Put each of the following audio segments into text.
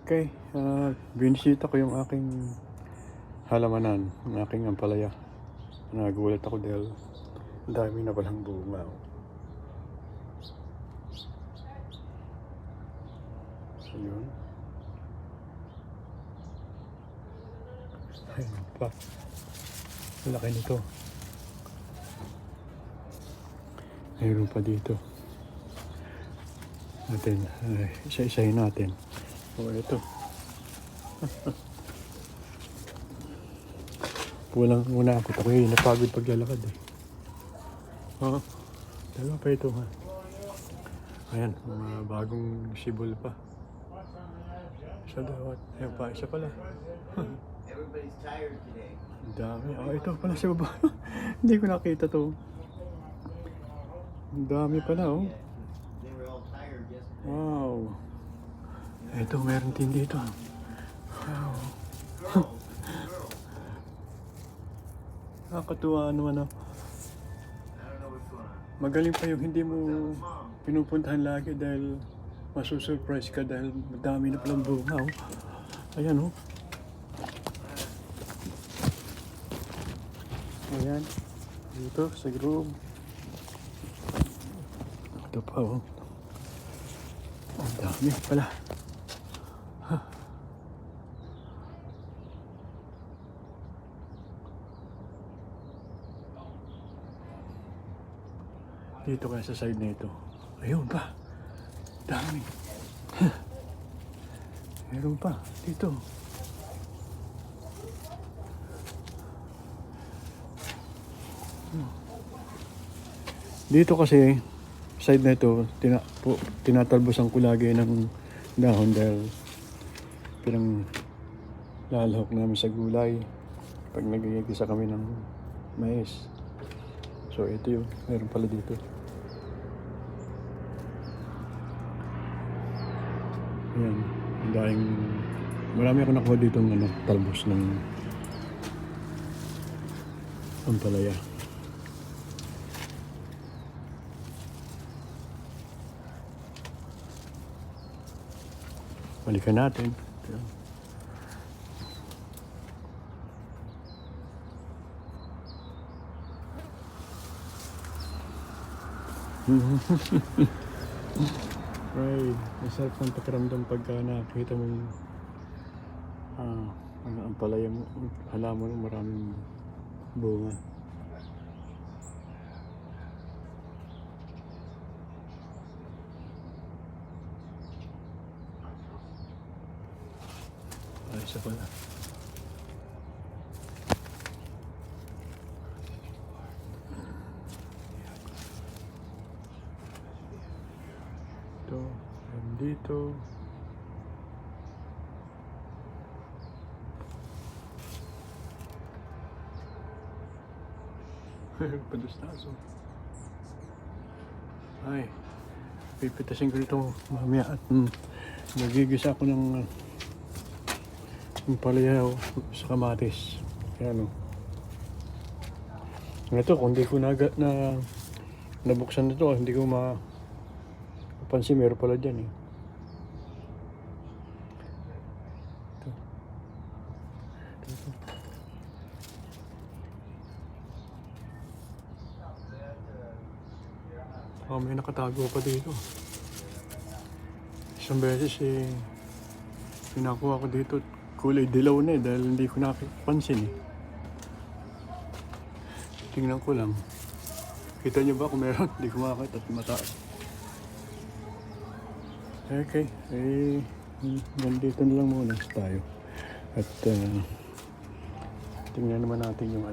Okay, binisita ko yung aking halamanan, yung aking ampalaya. Nagulat ako dahil ang dami na palang bunga. So yun. Ayun pa. Malaki nito. Mayroon pa dito. Natin, isa-isahin natin. O ito. Una ako. Ako'y napagod paglalakad eh. Oo. Dalawa pa ito ha. Ayan, mga bagong sibol pa. Isa dawat. Ayan pa, isa pala. Everybody's tired today. Ang dami. Oh, ito pala sa baba. Hindi ko nakita to. Ang dami pala oh. They were all tired yesterday. Wow. Ito, meron din dito. Wow. Nakakatuwa naman oh. I don't know what's going on. Magaling pa yung hindi mo pinupuntahan lagi dahil masusurprise ka dahil madami na palang bunga oh. Ayan oh. Ayan. Dito sa room. Ito pa oh. Ang dami pala. Dito kaya sa side na ito. Ayun pa. Dami. Meron pa. Dito. Dito kasi, side na ito, tinatalbosan ko lagi ng dahon dahil pinang lalahok namin sa gulay pag nagigisa kami ng mais. So ito yun, meron pala dito. Ayan, ang daing, marami ako nakuha dito ng talbos ng ampalaya. Balikan natin. Right. Masarap ng pakiramdam pagka nakita mo yung ang palaya mo, halaman mo maraming bunga. Ay, isa pala. Ito, dito. Padustaso. Ay, pipitasin ko ito mamaya at magigisa ako ng palayaw sa kamatis. Ayan o. Ito, kung hindi ko nabuksan ito, hindi ko mapansin, meron pala dyan eh. Ito. Oh, may nakatago pa dito. Isang beses eh, pinakuha ko dito, kulay dilaw na eh, dahil hindi ko nakapansin eh. Tingnan ko lang. Kita nyo ba kung meron? Hindi ko makakita at mataas. Okay, eh, nandito na lang muna tayo. At tingnan naman natin yung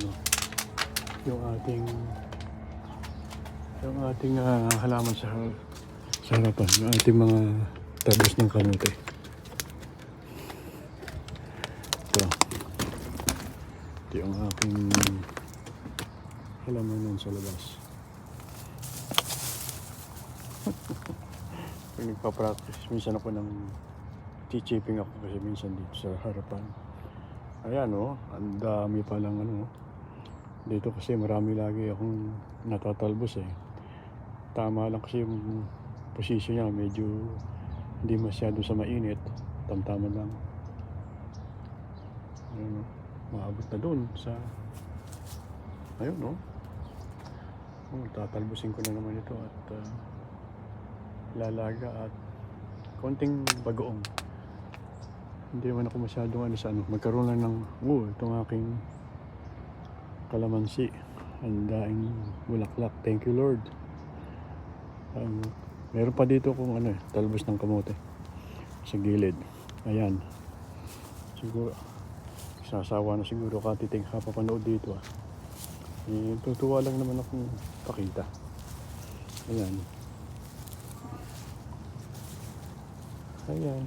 ating halaman sa harapan, yung ating mga tabos ng kamote. Ito yung aking halaman nun sa labas. Pag nagpa-practice, minsan ako chipping ako kasi minsan dito sa harapan. Ayan o, ang dami palang dito kasi marami lagi akong natatalbos eh. Tama lang kasi yung posisyon niya, medyo hindi masyado sa mainit. tamtaman lang. Ayun, no? Maabot na doon sa ayun, no? Tatalbusin ko na naman ito at lalaga at konting bagoong. Hindi naman ako masyadong ano sa ano. Magkaroon lang ng itong aking kalamansi. Ang daing bulaklak. Thank you, Lord. Meron pa dito kung ano talbos ng kamote sa gilid. Ayan. Siguro sasawa na siguro katiting kapapanood dito tutuwa lang naman akong pakita. Ayan. Ayan.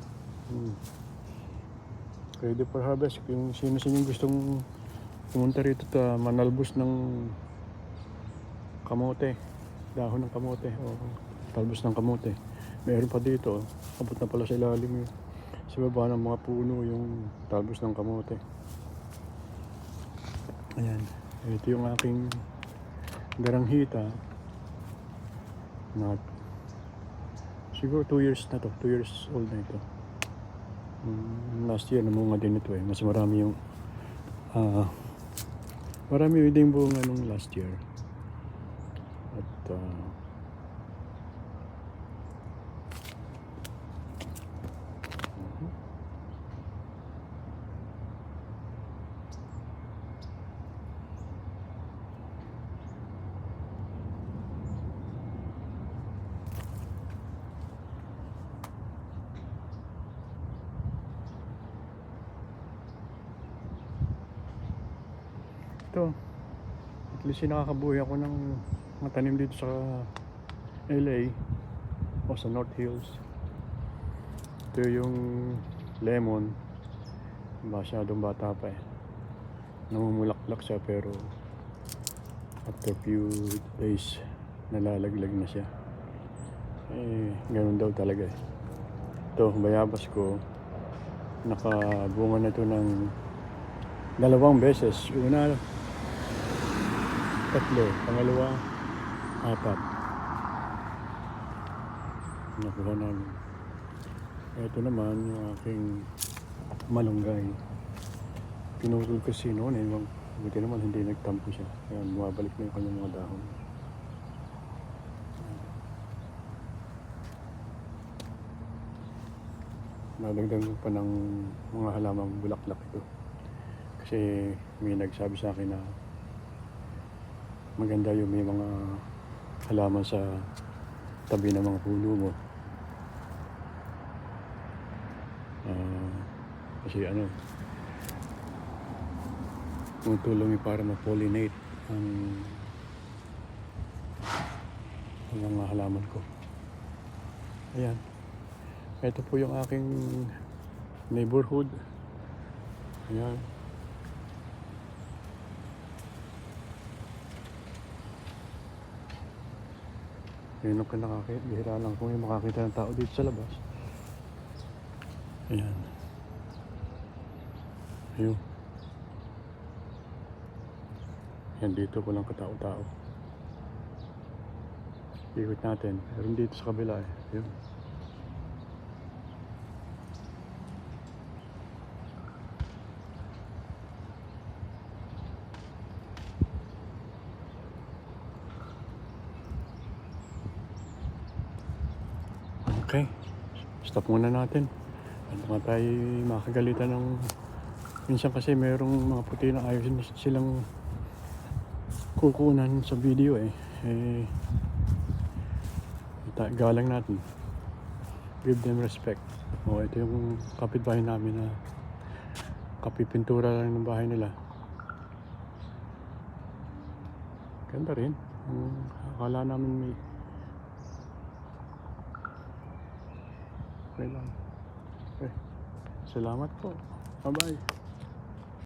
Ready for harvest. Kung sino sa inyo gustong pumunta rito manalbos ng kamote, dahon ng kamote o talbos ng kamote, meron pa dito. Abot na pala sa ilalim yun. Sa baba ng mga puno yung talbos ng kamote. Ayan. Ito yung aking garanghita na siguro 2 years na to. 2 years old na ito. Last year namunga din ito mas marami yung marami din bunga nung last year. At ito, at least nakakabuhay ako ng mga tanim dito sa LA o sa North Hills. Ito yung lemon, masyadong bata pa namumulaklak siya, pero after few days nalalaglag na siya. Ganun daw talaga ito, bayabas ko nakabunga na ito ng 2 beses. Una 3, pangalawa 4 nakuha namin. Ito naman yung aking malunggay, pinutol kasi noon buti naman hindi nagtampo siya. Ayan, bumabalik na yung kanyang mga dahon. Nadagdagan pa ng mga halamang bulaklak ito kasi may nagsabi sa akin na maganda yung may mga halaman sa tabi ng mga puno mo. Kasi tumutulong para ma-pollinate ang mga halaman ko. Ayan. Ito po yung aking neighborhood. Ayan. Ngayon ako nakakita, bihira lang kung yung makakita ng tao dito sa labas. Ayan. Ayun. Yan, dito ko lang katao-tao. Ikot natin. Meron dito sa kabila Ayun. Okay. Stop muna natin. At mga tayo makagalitan ng minsan kasi mayroong mga puti na ayaw silang kukunan sa video galang natin. Give them respect. Ito yung kapitbahay namin na kapipintura lang ng bahay nila. Ganda rin. Akala namin may okay lang. Okay. Salamat po. Bye-bye.